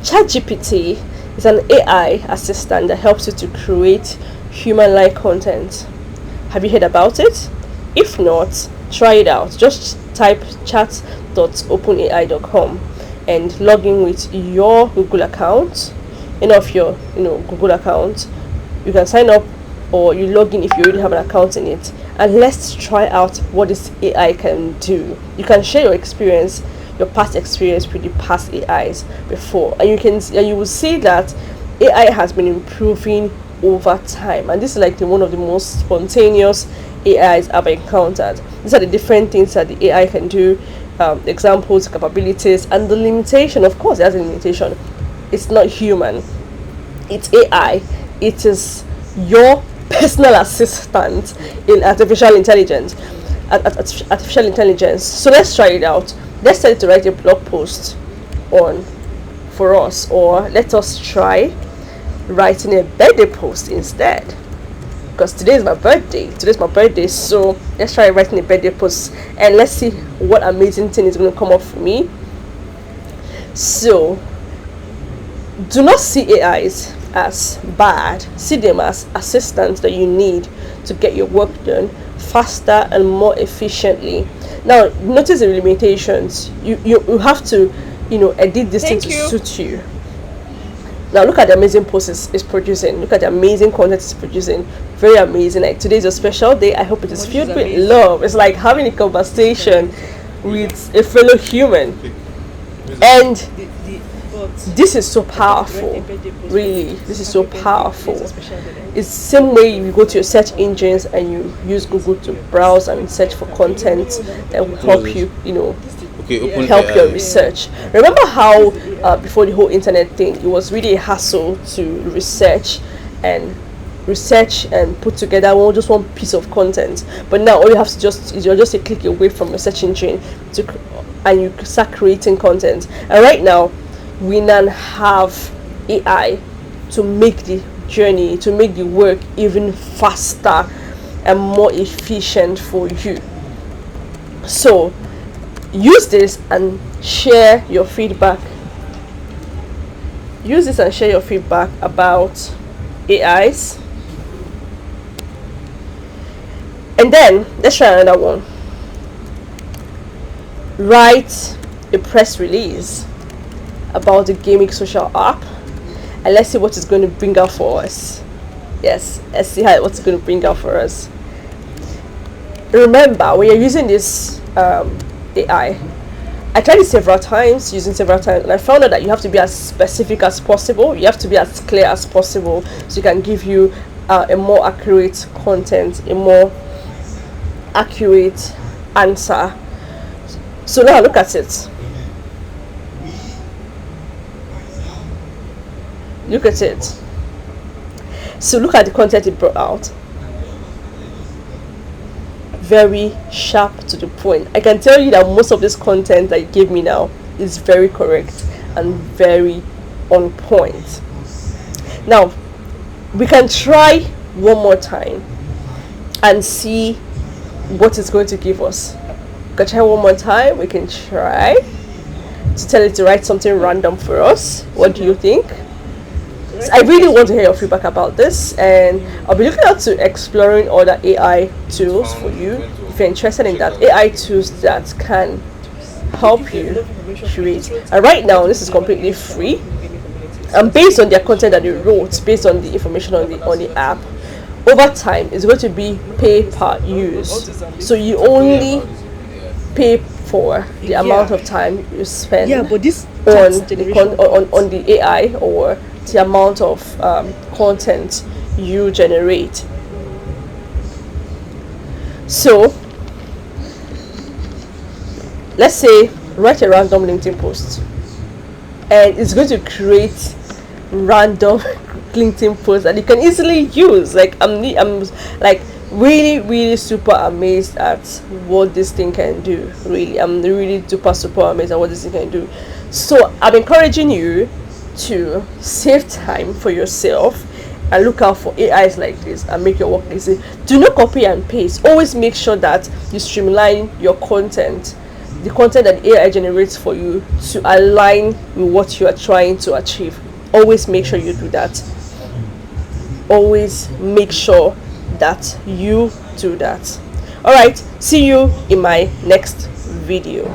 ChatGPT is an AI assistant that helps you to create human-like content. Have you heard about it? If not, try it out. Just type chat.openai.com and log in with your Google account. Of your Google account. You can sign up or you log in if you already have an account in it, and let's try out what this AI can do. You can share your experience, your past experience with the past AIs before, and you will see that AI has been improving over time, and this is like one of the most spontaneous AIs I've encountered. These are the different things that the AI can do, examples, capabilities, and the limitation. Of course, it has a limitation. It's not human, it's AI. It is your personal assistant in artificial intelligence. So let's try it out. Let's try to write a blog post for us, or let us try writing a birthday post instead, because today is my birthday. So let's try writing a birthday post and let's see what amazing thing is going to come up for me. So do not see AIs as bad. See them as assistants that you need to get your work done faster and more efficiently. Now notice the limitations. You have to edit this thing to suit you. Now look at the amazing posts it's producing. Look at the amazing content it's producing. Very amazing. Like, today is a special day. I hope it is filled with love. It's like having a conversation with a fellow human. And this is so powerful. Really, this is so powerful. It's the same way you go to your search engines and you use Google to browse and search for content that will help you, help your research. Remember how before the whole internet thing, it was really a hassle to research and put together just one piece of content. But now all you have to you're just a click away from your search engine and you start creating content. And right now we now have AI to make the journey, to make the work even faster and more efficient for you. So use this and share your feedback. About AIs. And then let's try another one. Write a press release about the gaming social app, and let's see what it's going to bring out for us. Yes, let's see what it's going to bring out for us. Remember, when you're using this AI, I tried it several times, and I found out that you have to be as specific as possible. You have to be as clear as possible, so it can give you a more accurate content, a more accurate answer. So now look at it. So look at the content it brought out. Very sharp, to the point. I can tell you that most of this content that you gave me now is very correct and very on point. Now we can try one more time and see what it's going to give us. We can try one more time. We can try to tell it to write something random for us. What do you think? So I really want to hear your feedback about this, and I'll be looking out to exploring other AI tools for you if you're interested in that. AI tools that can help you create. And right now this is completely free, and based on their content that they wrote, based on the information on the app, over time it's going to be pay per use. So you only pay for the amount of time you spend on the AI, or the amount of content you generate. So let's say write a random LinkedIn post, and it's going to create random LinkedIn posts that you can easily use. Like I'm like really super amazed at what this thing can do. Really, I'm really super amazed at what this thing can do. So I'm encouraging you to save time for yourself and look out for AIs like this and make your work easy. Do not copy and paste. Always make sure that you streamline your content. the content that AI generates for you to align with what you are trying to achieve. Always make sure you do that. Always make sure that you do that. All right, see you in my next video.